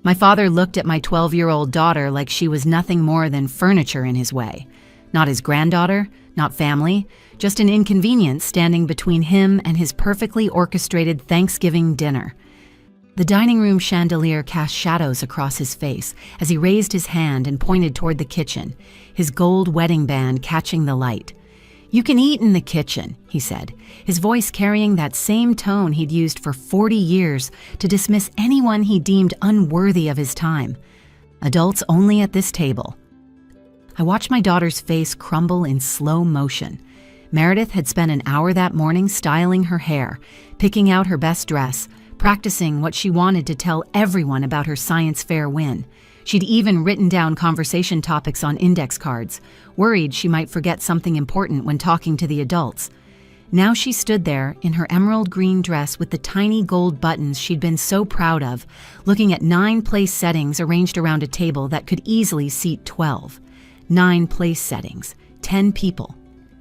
My father looked at my 12-year-old daughter like she was nothing more than furniture in his way. Not his granddaughter, not family, just an inconvenience standing between him and his perfectly orchestrated Thanksgiving dinner. The dining room chandelier cast shadows across his face as he raised his hand and pointed toward the kitchen, his gold wedding band catching the light. "You can eat in the kitchen," he said, his voice carrying that same tone he'd used for 40 years to dismiss anyone he deemed unworthy of his time. Adults only at this table. I watched my daughter's face crumble in slow motion. Meredith had spent an hour that morning styling her hair, picking out her best dress, practicing what she wanted to tell everyone about her science fair win. She'd even written down conversation topics on index cards, worried she might forget something important when talking to the adults. Now she stood there in her emerald green dress with the tiny gold buttons she'd been so proud of, looking at 9 place settings arranged around a table that could easily seat 12. 9 place settings, 10 people.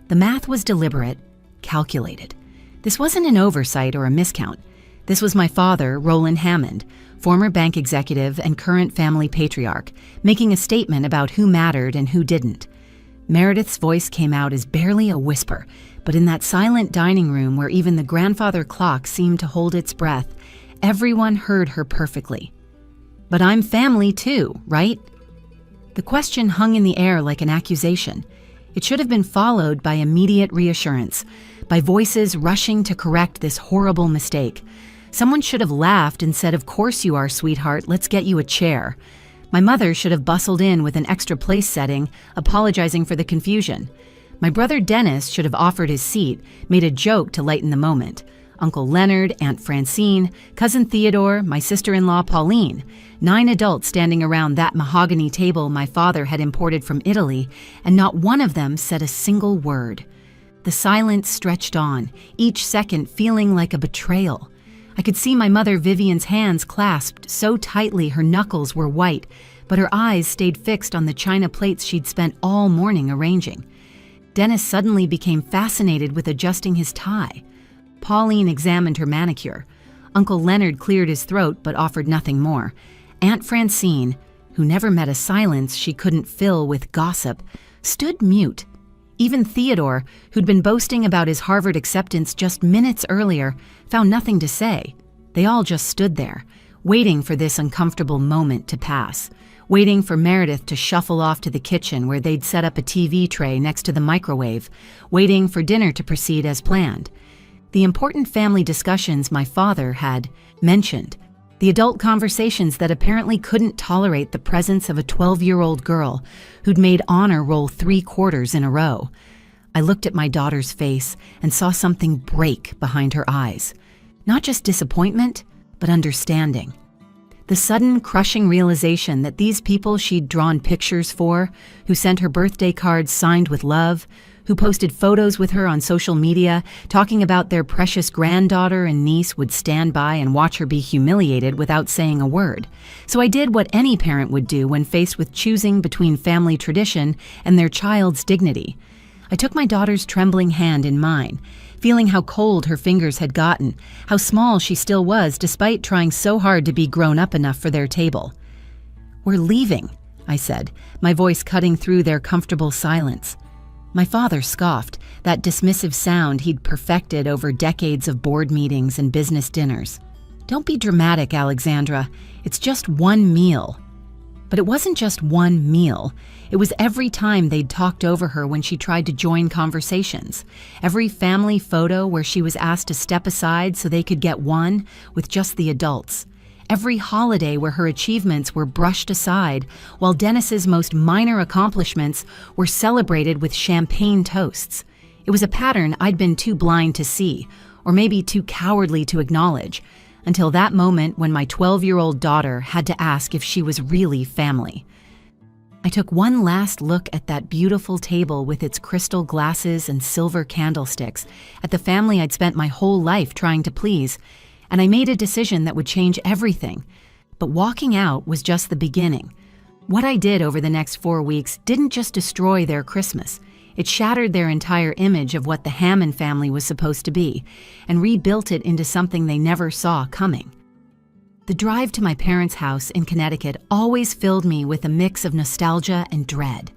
The math was deliberate, calculated. This wasn't an oversight or a miscount. This was my father, Roland Hammond, former bank executive and current family patriarch, making a statement about who mattered and who didn't. Meredith's voice came out as barely a whisper, but in that silent dining room where even the grandfather clock seemed to hold its breath, everyone heard her perfectly. "But I'm family too, right?" The question hung in the air like an accusation. It should have been followed by immediate reassurance, by voices rushing to correct this horrible mistake. Someone should have laughed and said, "Of course you are, sweetheart, let's get you a chair." My mother should have bustled in with an extra place setting, apologizing for the confusion. My brother Dennis should have offered his seat, made a joke to lighten the moment. Uncle Leonard, Aunt Francine, Cousin Theodore, my sister-in-law Pauline, 9 adults standing around that mahogany table my father had imported from Italy, and not one of them said a single word. The silence stretched on, each second feeling like a betrayal. I could see my mother Vivian's hands clasped so tightly her knuckles were white, but her eyes stayed fixed on the china plates she'd spent all morning arranging. Dennis suddenly became fascinated with adjusting his tie. Pauline examined her manicure. Uncle Leonard cleared his throat but offered nothing more. Aunt Francine, who never met a silence she couldn't fill with gossip, stood mute. Even Theodore, who'd been boasting about his Harvard acceptance just minutes earlier, found nothing to say. They all just stood there, waiting for this uncomfortable moment to pass, waiting for Meredith to shuffle off to the kitchen where they'd set up a TV tray next to the microwave, waiting for dinner to proceed as planned. The important family discussions my father had mentioned, the adult conversations that apparently couldn't tolerate the presence of a 12-year-old girl who'd made honor roll 3 quarters in a row. I looked at my daughter's face and saw something break behind her eyes. Not just disappointment, but understanding. The sudden, crushing realization that these people she'd drawn pictures for, who sent her birthday cards signed with love, who posted photos with her on social media, talking about their precious granddaughter and niece, would stand by and watch her be humiliated without saying a word. So I did what any parent would do when faced with choosing between family tradition and their child's dignity. I took my daughter's trembling hand in mine, feeling how cold her fingers had gotten, how small she still was despite trying so hard to be grown up enough for their table. "We're leaving," I said, my voice cutting through their comfortable silence. My father scoffed, that dismissive sound he'd perfected over decades of board meetings and business dinners. "Don't be dramatic, Alexandra. It's just one meal." But it wasn't just one meal. It was every time they'd talked over her when she tried to join conversations. Every family photo where she was asked to step aside so they could get one with just the adults. Every holiday where her achievements were brushed aside, while Dennis's most minor accomplishments were celebrated with champagne toasts. It was a pattern I'd been too blind to see, or maybe too cowardly to acknowledge, until that moment when my 12-year-old daughter had to ask if she was really family. I took one last look at that beautiful table with its crystal glasses and silver candlesticks, at the family I'd spent my whole life trying to please, and I made a decision that would change everything. But walking out was just the beginning. What I did over the next 4 weeks didn't just destroy their Christmas. It shattered their entire image of what the Hammond family was supposed to be, and rebuilt it into something they never saw coming. The drive to my parents' house in Connecticut always filled me with a mix of nostalgia and dread.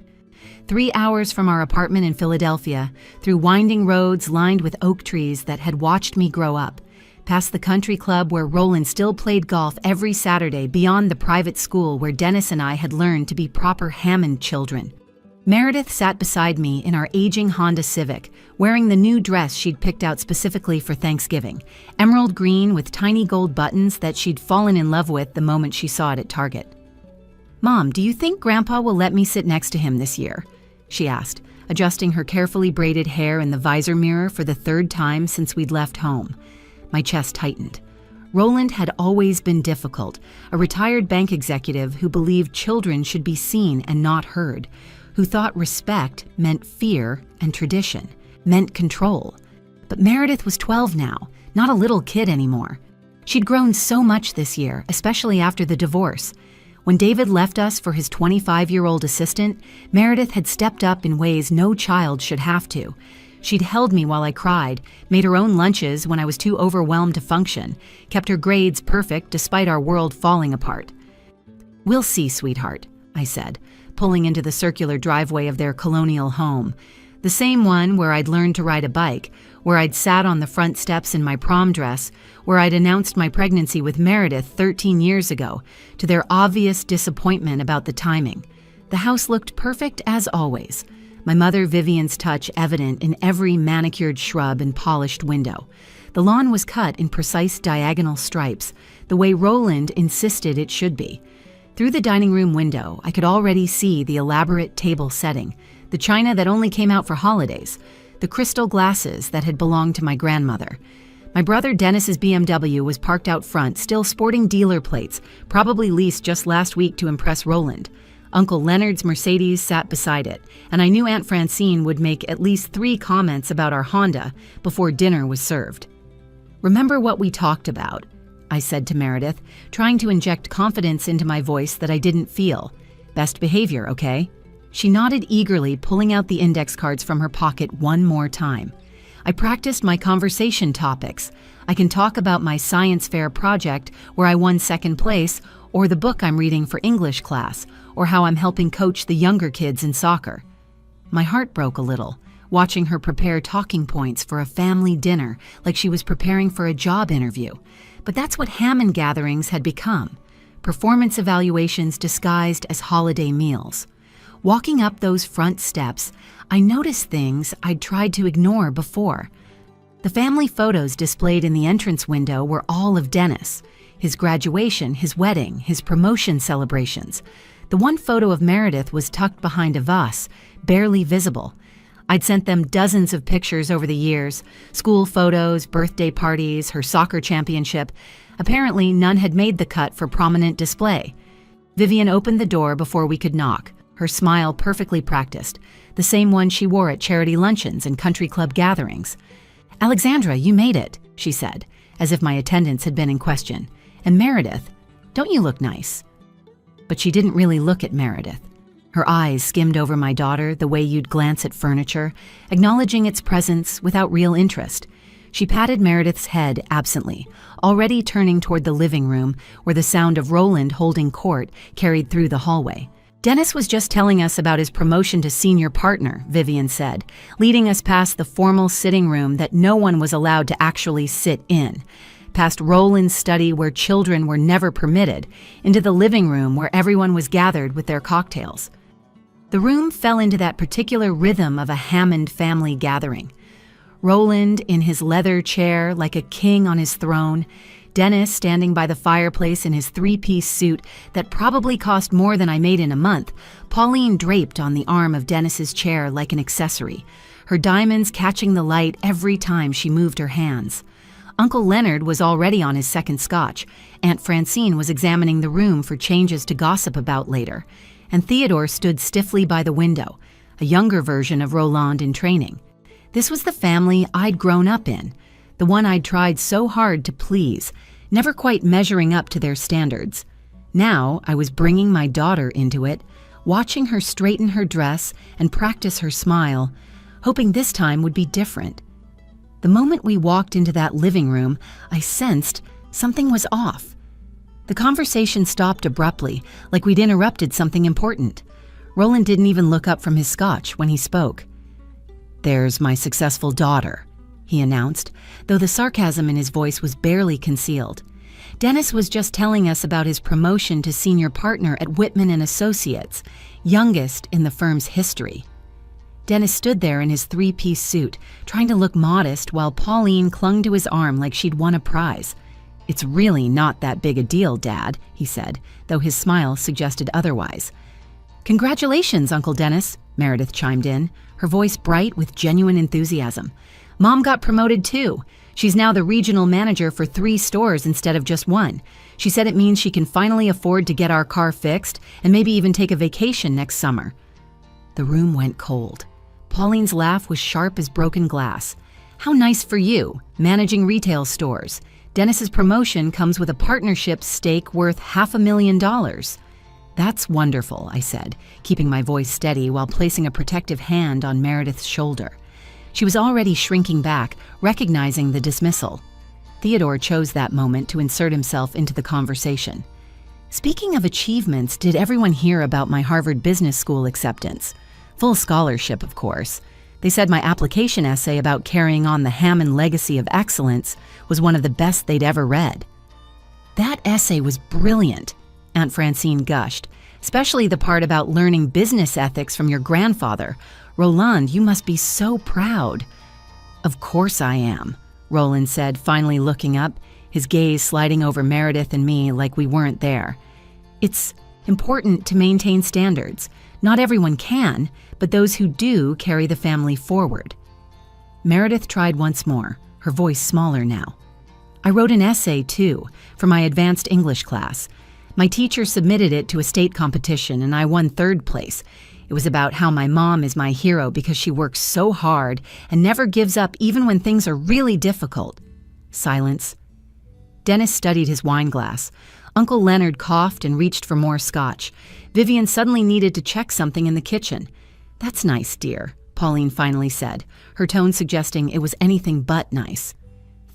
3 hours from our apartment in Philadelphia, through winding roads lined with oak trees that had watched me grow up, past the country club where Roland still played golf every Saturday, beyond the private school where Dennis and I had learned to be proper Hammond children. Meredith sat beside me in our aging Honda Civic, wearing the new dress she'd picked out specifically for Thanksgiving, emerald green with tiny gold buttons that she'd fallen in love with the moment she saw it at Target. "Mom, do you think Grandpa will let me sit next to him this year?" she asked, adjusting her carefully braided hair in the visor mirror for the 3rd time since we'd left home. My chest tightened. Roland had always been difficult, a retired bank executive who believed children should be seen and not heard, who thought respect meant fear and tradition, meant control. But Meredith was 12 now, not a little kid anymore. She'd grown so much this year, especially after the divorce. When David left us for his 25-year-old assistant, Meredith had stepped up in ways no child should have to. She'd held me while I cried, made her own lunches when I was too overwhelmed to function, kept her grades perfect despite our world falling apart. "We'll see, sweetheart," I said, pulling into the circular driveway of their colonial home, the same one where I'd learned to ride a bike, where I'd sat on the front steps in my prom dress, where I'd announced my pregnancy with Meredith 13 years ago, to their obvious disappointment about the timing. The house looked perfect as always, my mother Vivian's touch evident in every manicured shrub and polished window. The lawn was cut in precise diagonal stripes, the way Roland insisted it should be. Through the dining room window, I could already see the elaborate table setting, the china that only came out for holidays, the crystal glasses that had belonged to my grandmother. My brother Dennis's BMW was parked out front, still sporting dealer plates, probably leased just last week to impress Roland. Uncle Leonard's Mercedes sat beside it, and I knew Aunt Francine would make at least 3 comments about our Honda before dinner was served. "Remember what we talked about," I said to Meredith, trying to inject confidence into my voice that I didn't feel. "Best behavior, okay?" She nodded eagerly, pulling out the index cards from her pocket one more time. I practiced my conversation topics. I can talk about my science fair project where I won 2nd place, or the book I'm reading for English class, or how I'm helping coach the younger kids in soccer. My heart broke a little, watching her prepare talking points for a family dinner like she was preparing for a job interview. But that's what Hammond gatherings had become, performance evaluations disguised as holiday meals. Walking up those front steps, I noticed things I'd tried to ignore before. The family photos displayed in the entrance window were all of Dennis, his graduation, his wedding, his promotion celebrations. The one photo of Meredith was tucked behind a vase, barely visible. I'd sent them dozens of pictures over the years, school photos, birthday parties, her soccer championship. Apparently, none had made the cut for prominent display. Vivian opened the door before we could knock, her smile perfectly practiced, the same one she wore at charity luncheons and country club gatherings. "Alexandra, you made it," she said, as if my attendance had been in question. "And Meredith, don't you look nice?" But she didn't really look at Meredith. Her eyes skimmed over my daughter the way you'd glance at furniture, acknowledging its presence without real interest. She patted Meredith's head absently, already turning toward the living room where the sound of Roland holding court carried through the hallway. "Dennis was just telling us about his promotion to senior partner," Vivian said, leading us past the formal sitting room that no one was allowed to actually sit in, past Roland's study where children were never permitted, into the living room where everyone was gathered with their cocktails. The room fell into that particular rhythm of a Hammond family gathering. Roland in his leather chair like a king on his throne, Dennis standing by the fireplace in his 3-piece suit that probably cost more than I made in a month, Pauline draped on the arm of Dennis's chair like an accessory, her diamonds catching the light every time she moved her hands. Uncle Leonard was already on his 2nd scotch. Aunt Francine was examining the room for changes to gossip about later, and Theodore stood stiffly by the window, a younger version of Roland in training. This was the family I'd grown up in, the one I'd tried so hard to please, never quite measuring up to their standards. Now I was bringing my daughter into it, watching her straighten her dress and practice her smile, hoping this time would be different. The moment we walked into that living room, I sensed something was off. The conversation stopped abruptly, like we'd interrupted something important. Roland didn't even look up from his scotch when he spoke. "There's my successful daughter," he announced, though the sarcasm in his voice was barely concealed. Dennis was just telling us about his promotion to senior partner at Whitman & Associates, youngest in the firm's history. Dennis stood there in his three-piece suit, trying to look modest while Pauline clung to his arm like she'd won a prize. "It's really not that big a deal, Dad," he said, though his smile suggested otherwise. "Congratulations, Uncle Dennis," Meredith chimed in, her voice bright with genuine enthusiasm. "Mom got promoted too. She's now the regional manager for 3 stores instead of just 1. She said it means she can finally afford to get our car fixed and maybe even take a vacation next summer." The room went cold. Pauline's laugh was sharp as broken glass. "How nice for you, managing retail stores. Dennis's promotion comes with a partnership stake worth $500,000. "That's wonderful," I said, keeping my voice steady while placing a protective hand on Meredith's shoulder. She was already shrinking back, recognizing the dismissal. Theodore chose that moment to insert himself into the conversation. "Speaking of achievements, did everyone hear about my Harvard Business School acceptance? Full scholarship, of course. They said my application essay about carrying on the Hammond legacy of excellence was one of the best they'd ever read." "That essay was brilliant," Aunt Francine gushed, "especially the part about learning business ethics from your grandfather. Roland, you must be so proud." "Of course I am," Roland said, finally looking up, his gaze sliding over Meredith and me like we weren't there. "It's important to maintain standards. Not everyone can, but those who do carry the family forward." Meredith tried once more, her voice smaller now. "I wrote an essay, too, for my advanced English class. My teacher submitted it to a state competition, and I won 3rd place. It was about how my mom is my hero because she works so hard and never gives up even when things are really difficult." Silence. Dennis studied his wine glass. Uncle Leonard coughed and reached for more scotch. Vivian suddenly needed to check something in the kitchen. "That's nice, dear," Pauline finally said, her tone suggesting it was anything but nice.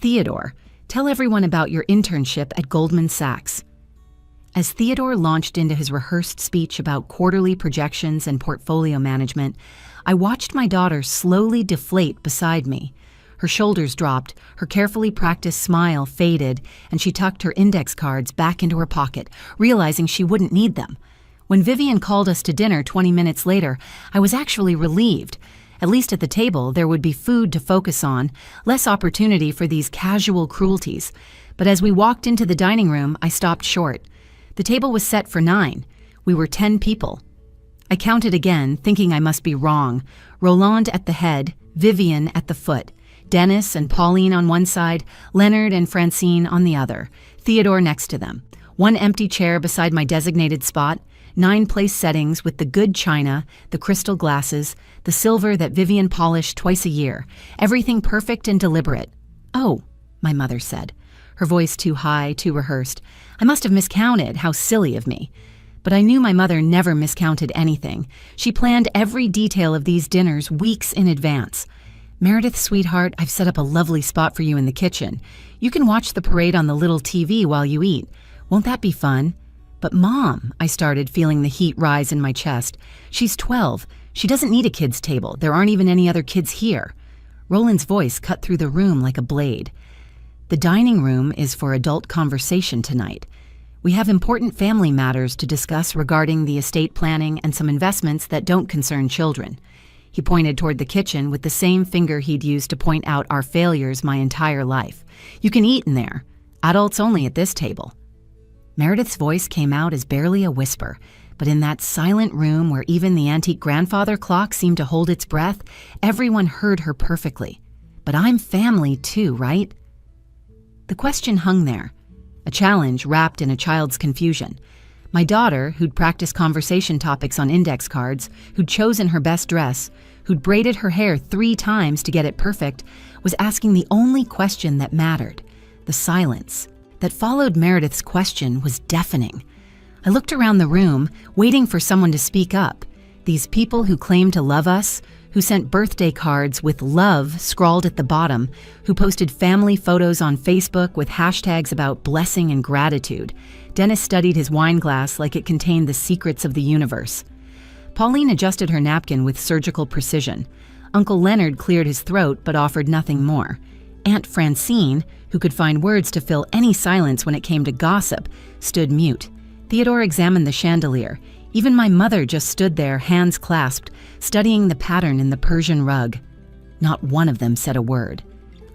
"Theodore, tell everyone about your internship at Goldman Sachs." As Theodore launched into his rehearsed speech about quarterly projections and portfolio management, I watched my daughter slowly deflate beside me. Her shoulders dropped, her carefully practiced smile faded, and she tucked her index cards back into her pocket, realizing she wouldn't need them. When Vivian called us to dinner 20 minutes later, I was actually relieved. At least at the table, there would be food to focus on, less opportunity for these casual cruelties. But as we walked into the dining room, I stopped short. The table was set for 9. We were 10 people. I counted again, thinking I must be wrong. Roland at the head, Vivian at the foot, Dennis and Pauline on one side, Leonard and Francine on the other, Theodore next to them. 1 empty chair beside my designated spot, 9 place settings with the good china, the crystal glasses, the silver that Vivian polished twice a year, everything perfect and deliberate. "Oh," my mother said, her voice too high, too rehearsed. I must have miscounted, how silly of me. But I knew my mother never miscounted anything. She planned every detail of these dinners weeks in advance. "Meredith, sweetheart, I've set up a lovely spot for you in the kitchen. You can watch the parade on the little TV while you eat. Won't that be fun?" "But Mom," I started, feeling the heat rise in my chest. "She's 12. She doesn't need a kid's table. There aren't even any other kids here." Roland's voice cut through the room like a blade. "The dining room is for adult conversation tonight. We have important family matters to discuss regarding the estate planning and some investments that don't concern children." He pointed toward the kitchen with the same finger he'd used to point out our failures my entire life. "You can eat in there. Adults only at this table." Meredith's voice came out as barely a whisper, but in that silent room where even the antique grandfather clock seemed to hold its breath, everyone heard her perfectly. "But I'm family too, right?" The question hung there, a challenge wrapped in a child's confusion. My daughter, who'd practiced conversation topics on index cards, who'd chosen her best dress, who'd braided her hair 3 times to get it perfect, was asking the only question that mattered. The silence that followed Meredith's question was deafening. I looked around the room, waiting for someone to speak up. These people who claimed to love us, who sent birthday cards with love scrawled at the bottom, who posted family photos on Facebook with hashtags about blessing and gratitude. Dennis studied his wine glass like it contained the secrets of the universe. Pauline adjusted her napkin with surgical precision. Uncle Leonard cleared his throat but offered nothing more. Aunt Francine, who could find words to fill any silence when it came to gossip, stood mute. Theodore examined the chandelier. Even my mother just stood there, hands clasped, studying the pattern in the Persian rug. Not one of them said a word.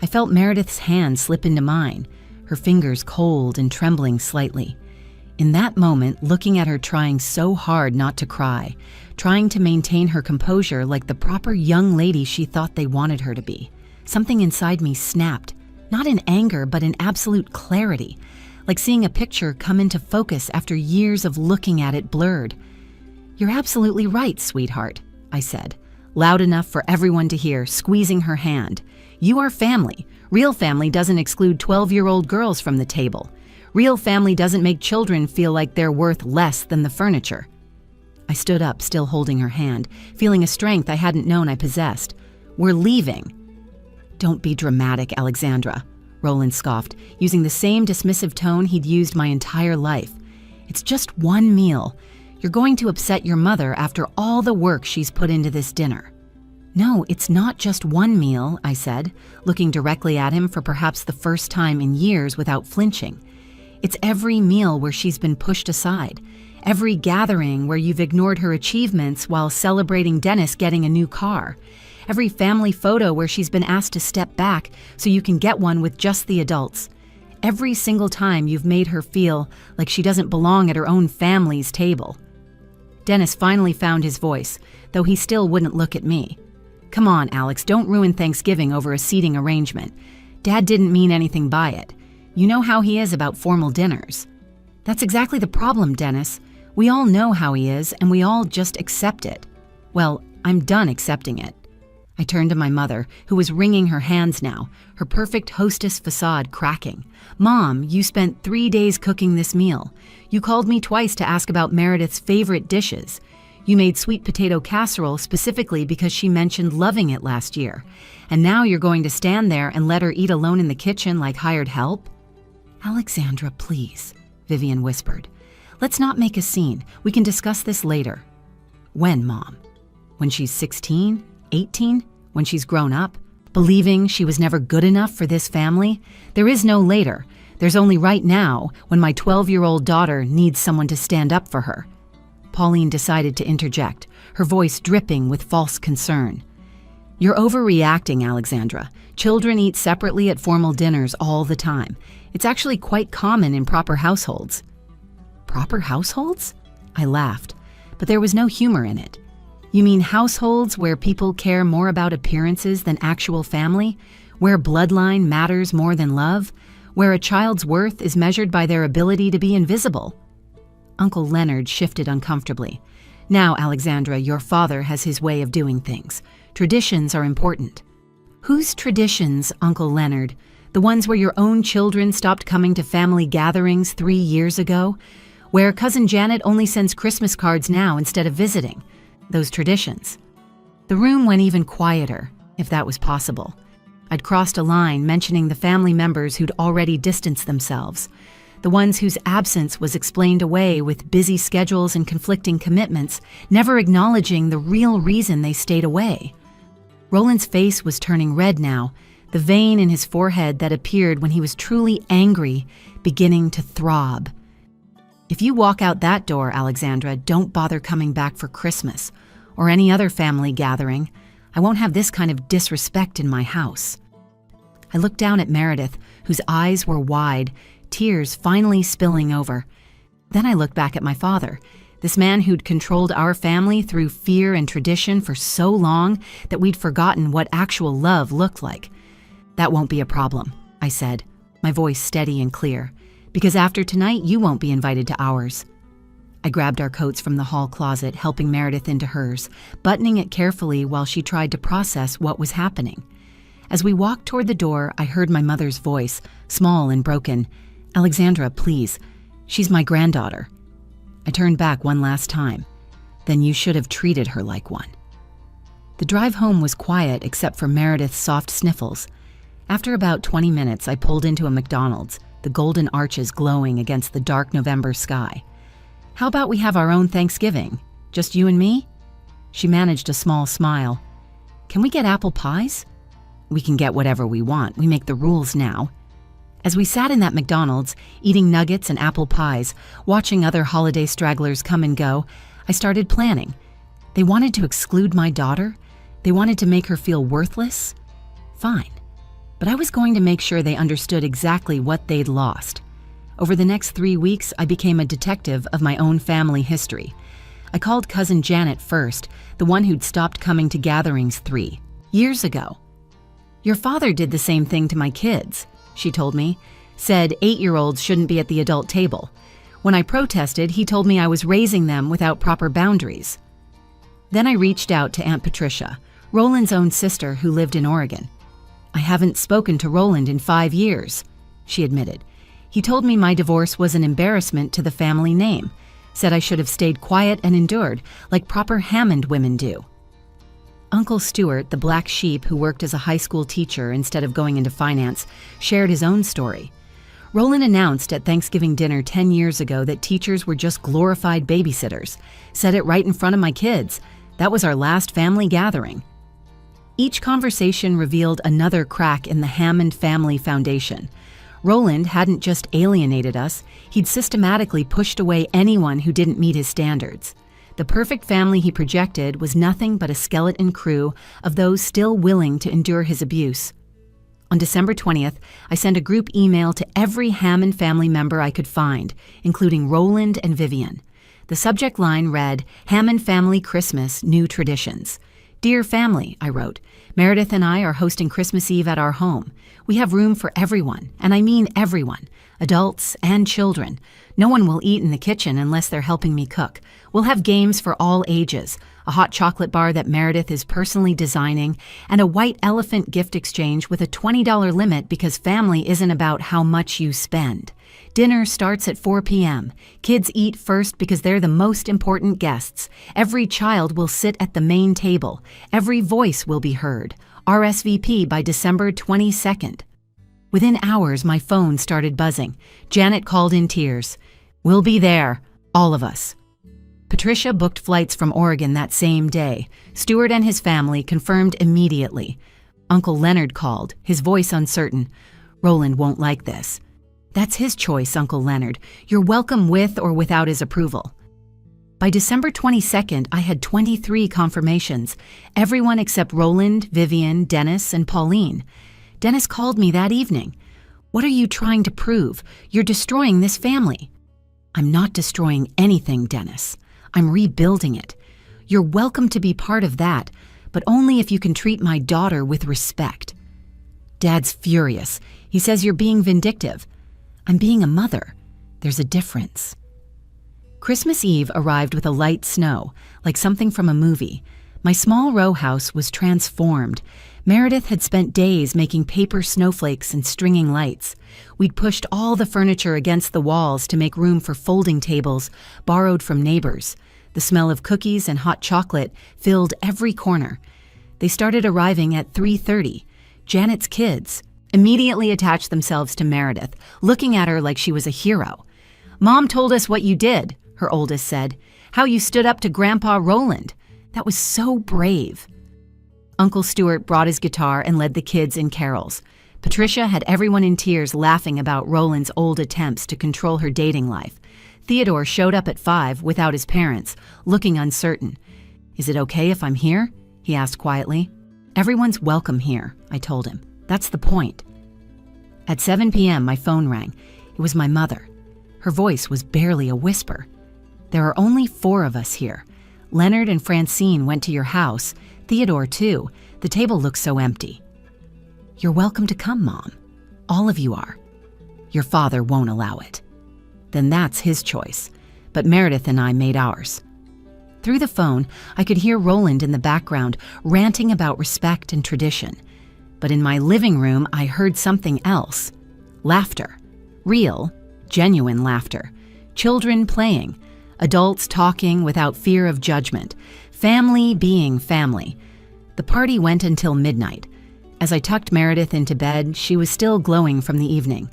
I felt Meredith's hand slip into mine, her fingers cold and trembling slightly. In that moment, looking at her trying so hard not to cry, trying to maintain her composure like the proper young lady she thought they wanted her to be, something inside me snapped, not in anger but in absolute clarity, like seeing a picture come into focus after years of looking at it blurred. "You're absolutely right, sweetheart," I said, loud enough for everyone to hear, squeezing her hand. "You are family. Real family doesn't exclude 12-year-old girls from the table. Real family doesn't make children feel like they're worth less than the furniture." I stood up, still holding her hand, feeling a strength I hadn't known I possessed. "We're leaving." "Don't be dramatic, Alexandra," Roland scoffed, using the same dismissive tone he'd used my entire life. "It's just one meal. You're going to upset your mother after all the work she's put into this dinner." "No, it's not just one meal," I said, looking directly at him for perhaps the first time in years without flinching. "It's every meal where she's been pushed aside, every gathering where you've ignored her achievements while celebrating Dennis getting a new car, every family photo where she's been asked to step back so you can get one with just the adults. Every single time you've made her feel like she doesn't belong at her own family's table." Dennis finally found his voice, though he still wouldn't look at me. "Come on, Alex, don't ruin Thanksgiving over a seating arrangement. Dad didn't mean anything by it. You know how he is about formal dinners." "That's exactly the problem, Dennis. We all know how he is, and we all just accept it." "Well, I'm done accepting it." I turned to my mother, who was wringing her hands now, her perfect hostess facade cracking. "Mom, you spent 3 days cooking this meal. You called me twice to ask about Meredith's favorite dishes. You made sweet potato casserole specifically because she mentioned loving it last year. And now you're going to stand there and let her eat alone in the kitchen like hired help?" "Alexandra, please," Vivian whispered. "Let's not make a scene. We can discuss this later." "When, Mom? When she's 16? 18? When she's grown up? Believing she was never good enough for this family? There is no later. There's only right now, when my 12-year-old daughter needs someone to stand up for her." Pauline decided to interject, her voice dripping with false concern. "You're overreacting, Alexandra. Children eat separately at formal dinners all the time. It's actually quite common in proper households." "Proper households?" I laughed, but there was no humor in it. "You mean households where people care more about appearances than actual family? Where bloodline matters more than love? Where a child's worth is measured by their ability to be invisible?" Uncle Leonard shifted uncomfortably. "Now, Alexandra, your father has his way of doing things. Traditions are important." "Whose traditions, Uncle Leonard? The ones where your own children stopped coming to family gatherings 3 years ago? Where Cousin Janet only sends Christmas cards now instead of visiting? Those traditions?" The room went even quieter, if that was possible. I'd crossed a line mentioning the family members who'd already distanced themselves, the ones whose absence was explained away with busy schedules and conflicting commitments, never acknowledging the real reason they stayed away. Roland's face was turning red now, the vein in his forehead that appeared when he was truly angry beginning to throb. "If you walk out that door, Alexandra, don't bother coming back for Christmas or any other family gathering. I won't have this kind of disrespect in my house." I looked down at Meredith, whose eyes were wide, tears finally spilling over. Then I looked back at my father, this man who'd controlled our family through fear and tradition for so long that we'd forgotten what actual love looked like. "That won't be a problem," I said, my voice steady and clear, "because after tonight you won't be invited to ours." I grabbed our coats from the hall closet, helping Meredith into hers, buttoning it carefully while she tried to process what was happening. As we walked toward the door, I heard my mother's voice, small and broken. "Alexandra, please. She's my granddaughter." I turned back one last time. "Then you should have treated her like one." The drive home was quiet except for Meredith's soft sniffles. After about 20 minutes, I pulled into a McDonald's. the golden arches glowing against the dark November sky. "How about we have our own Thanksgiving? Just you and me?" She managed a small smile. "Can we get apple pies?" "We can get whatever we want. We make the rules now." As we sat in that McDonald's, eating nuggets and apple pies, watching other holiday stragglers come and go, I started planning. They wanted to exclude my daughter? They wanted to make her feel worthless? Fine. But I was going to make sure they understood exactly what they'd lost. Over the next 3 weeks, I became a detective of my own family history. I called cousin Janet first, the one who'd stopped coming to gatherings 3 years ago. "Your father did the same thing to my kids," she told me. "Said 8-year-olds shouldn't be at the adult table. When I protested, he told me I was raising them without proper boundaries." Then I reached out to Aunt Patricia, Roland's own sister who lived in Oregon. "I haven't spoken to Roland in 5 years," she admitted. "He told me my divorce was an embarrassment to the family name, said I should have stayed quiet and endured, like proper Hammond women do." Uncle Stuart, the black sheep who worked as a high school teacher instead of going into finance, shared his own story. Roland announced at Thanksgiving dinner 10 years ago that teachers were just glorified babysitters. Said it right in front of my kids. That was our last family gathering. Each conversation revealed another crack in the Hammond family foundation. Roland hadn't just alienated us, he'd systematically pushed away anyone who didn't meet his standards. The perfect family he projected was nothing but a skeleton crew of those still willing to endure his abuse. On December 20th, I sent a group email to every Hammond family member I could find, including Roland and Vivian. The subject line read, "Hammond Family Christmas, New Traditions." "Dear family," I wrote, "Meredith and I are hosting Christmas Eve at our home. We have room for everyone, and I mean everyone, adults and children. No one will eat in the kitchen unless they're helping me cook. We'll have games for all ages, a hot chocolate bar that Meredith is personally designing, and a white elephant gift exchange with a $20 limit because family isn't about how much you spend. Dinner starts at 4 p.m. Kids eat first because they're the most important guests. Every child will sit at the main table. Every voice will be heard. RSVP by December 22nd. Within hours, my phone started buzzing. Janet called in tears. "We'll be there, all of us." Patricia booked flights from Oregon that same day. Stuart and his family confirmed immediately. Uncle Leonard called, his voice uncertain. "Roland won't like this." "That's his choice, Uncle Leonard. You're welcome with or without his approval." By December 22nd, I had 23 confirmations. Everyone except Roland, Vivian, Dennis, and Pauline. Dennis called me that evening. "What are you trying to prove? You're destroying this family." "I'm not destroying anything, Dennis. I'm rebuilding it. You're welcome to be part of that, but only if you can treat my daughter with respect." Dad's furious. He says you're being vindictive. I'm being a mother. There's a difference. Christmas Eve arrived with a light snow, like something from a movie. My small row house was transformed. Meredith had spent days making paper snowflakes and stringing lights. We'd pushed all the furniture against the walls to make room for folding tables, borrowed from neighbors. The smell of cookies and hot chocolate filled every corner. They started arriving at 3:30. Janet's kids immediately attached themselves to Meredith, looking at her like she was a hero. "Mom told us what you did," her oldest said. "How you stood up to Grandpa Roland. That was so brave." Uncle Stuart brought his guitar and led the kids in carols. Patricia had everyone in tears laughing about Roland's old attempts to control her dating life. Theodore showed up at 5 without his parents, looking uncertain. "Is it okay if I'm here?" he asked quietly. "Everyone's welcome here," I told him. "That's the point." At 7 p.m., my phone rang. It was my mother. Her voice was barely a whisper. "There are only 4 of us here. Leonard and Francine went to your house. Theodore, too. The table looks so empty." "You're welcome to come, Mom. All of you are. Your father won't allow it." "Then that's his choice. But Meredith and I made ours." Through the phone, I could hear Roland in the background ranting about respect and tradition. But in my living room, I heard something else. Laughter. Real, genuine laughter. Children playing. Adults talking without fear of judgment. Family being family. The party went until midnight. As I tucked Meredith into bed, she was still glowing from the evening.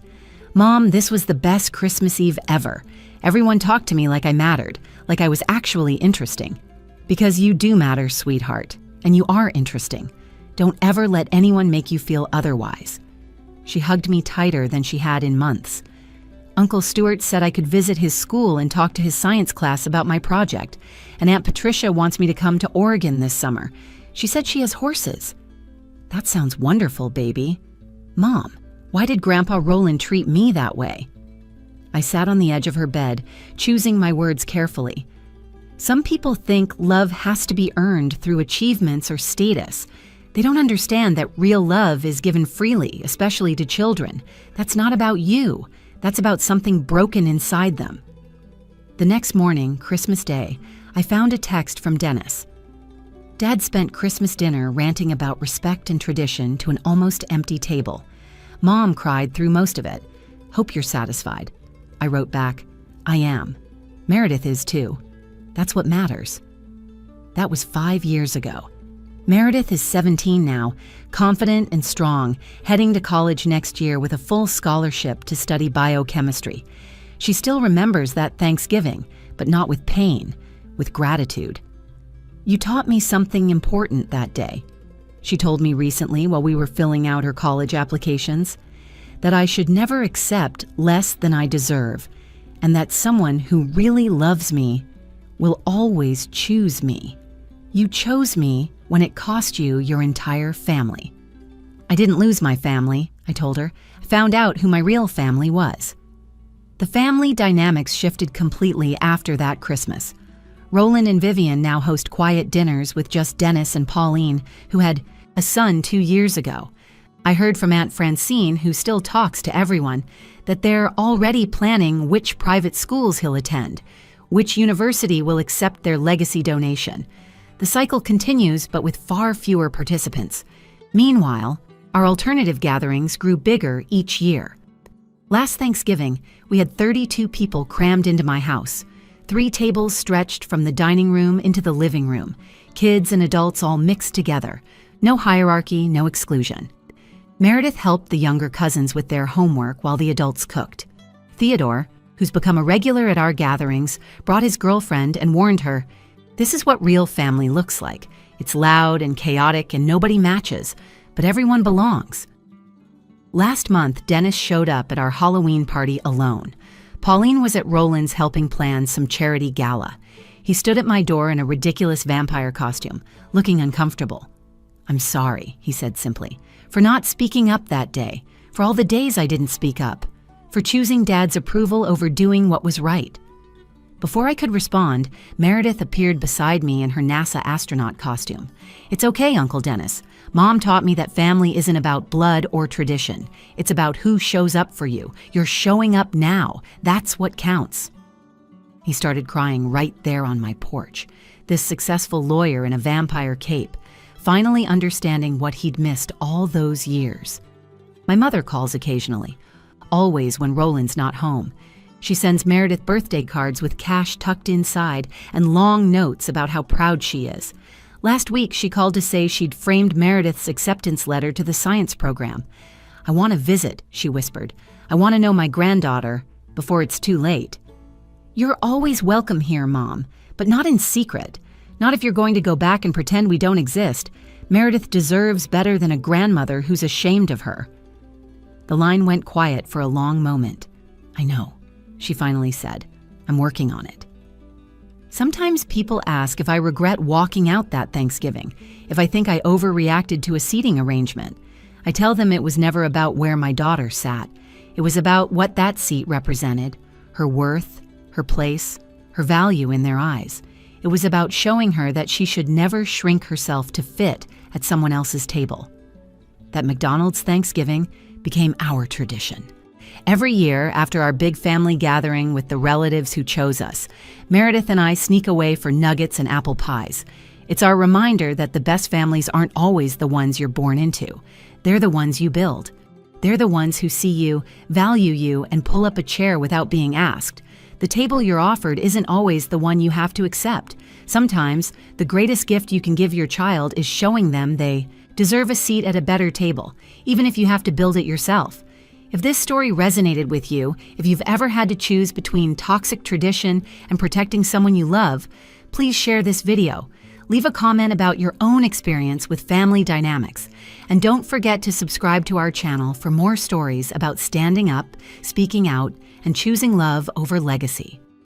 "Mom, this was the best Christmas Eve ever. Everyone talked to me like I mattered, like I was actually interesting. Because you do matter, sweetheart, and you are interesting. Don't ever let anyone make you feel otherwise." She hugged me tighter than she had in months. Uncle Stuart said I could visit his school and talk to his science class about my project, and Aunt Patricia wants me to come to Oregon this summer. She said she has horses. That sounds wonderful, baby. Mom, why did Grandpa Roland treat me that way? I sat on the edge of her bed, choosing my words carefully. Some people think love has to be earned through achievements or status. They don't understand that real love is given freely, especially to children. That's not about you. That's about something broken inside them. The next morning, Christmas Day, I found a text from Dennis. Dad spent Christmas dinner ranting about respect and tradition to an almost empty table. Mom cried through most of it. "Hope you're satisfied." I wrote back, "I am. Meredith is too. That's what matters." That was 5 years ago. Meredith is 17 now, confident and strong, heading to college next year with a full scholarship to study biochemistry. She still remembers that Thanksgiving, but not with pain, with gratitude. "You taught me something important that day," she told me recently while we were filling out her college applications, "that I should never accept less than I deserve, and that someone who really loves me will always choose me. You chose me when it cost you your entire family." I didn't lose my family, I told her. I found out who my real family was. The family dynamics shifted completely after that Christmas. Roland and Vivian now host quiet dinners with just Dennis and Pauline, who had a son 2 years ago. I heard from Aunt Francine, who still talks to everyone, that they're already planning which private schools he'll attend, which university will accept their legacy donation. The cycle continues, but with far fewer participants. Meanwhile, our alternative gatherings grew bigger each year. Last Thanksgiving, we had 32 people crammed into my house. 3 tables stretched from the dining room into the living room. Kids and adults all mixed together. No hierarchy, no exclusion. Meredith helped the younger cousins with their homework while the adults cooked. Theodore, who's become a regular at our gatherings, brought his girlfriend and warned her, "This is what real family looks like. It's loud and chaotic and nobody matches, but everyone belongs." Last month, Dennis showed up at our Halloween party alone. Pauline was at Roland's helping plan some charity gala. He stood at my door in a ridiculous vampire costume, looking uncomfortable. "I'm sorry," he said simply, "for not speaking up that day, for all the days I didn't speak up, for choosing Dad's approval over doing what was right." Before I could respond, Meredith appeared beside me in her NASA astronaut costume. "It's okay, Uncle Dennis. Mom taught me that family isn't about blood or tradition. It's about who shows up for you. You're showing up now. That's what counts." He started crying right there on my porch, this successful lawyer in a vampire cape, finally understanding what he'd missed all those years. My mother calls occasionally, always when Roland's not home. She sends Meredith birthday cards with cash tucked inside and long notes about how proud she is. Last week, she called to say she'd framed Meredith's acceptance letter to the science program. "I want to visit," she whispered. "I want to know my granddaughter before it's too late." "You're always welcome here, Mom, but not in secret. Not if you're going to go back and pretend we don't exist. Meredith deserves better than a grandmother who's ashamed of her." The line went quiet for a long moment. "I know," she finally said. "I'm working on it." Sometimes people ask if I regret walking out that Thanksgiving, if I think I overreacted to a seating arrangement. I tell them it was never about where my daughter sat. It was about what that seat represented, her worth, her place, her value in their eyes. It was about showing her that she should never shrink herself to fit at someone else's table. That McDonald's Thanksgiving became our tradition. Every year, after our big family gathering with the relatives who chose us, Meredith and I sneak away for nuggets and apple pies. It's our reminder that the best families aren't always the ones you're born into. They're the ones you build. They're the ones who see you, value you, and pull up a chair without being asked. The table you're offered isn't always the one you have to accept. Sometimes, the greatest gift you can give your child is showing them they deserve a seat at a better table, even if you have to build it yourself. If this story resonated with you, if you've ever had to choose between toxic tradition and protecting someone you love, please share this video. Leave a comment about your own experience with family dynamics. And don't forget to subscribe to our channel for more stories about standing up, speaking out, and choosing love over legacy.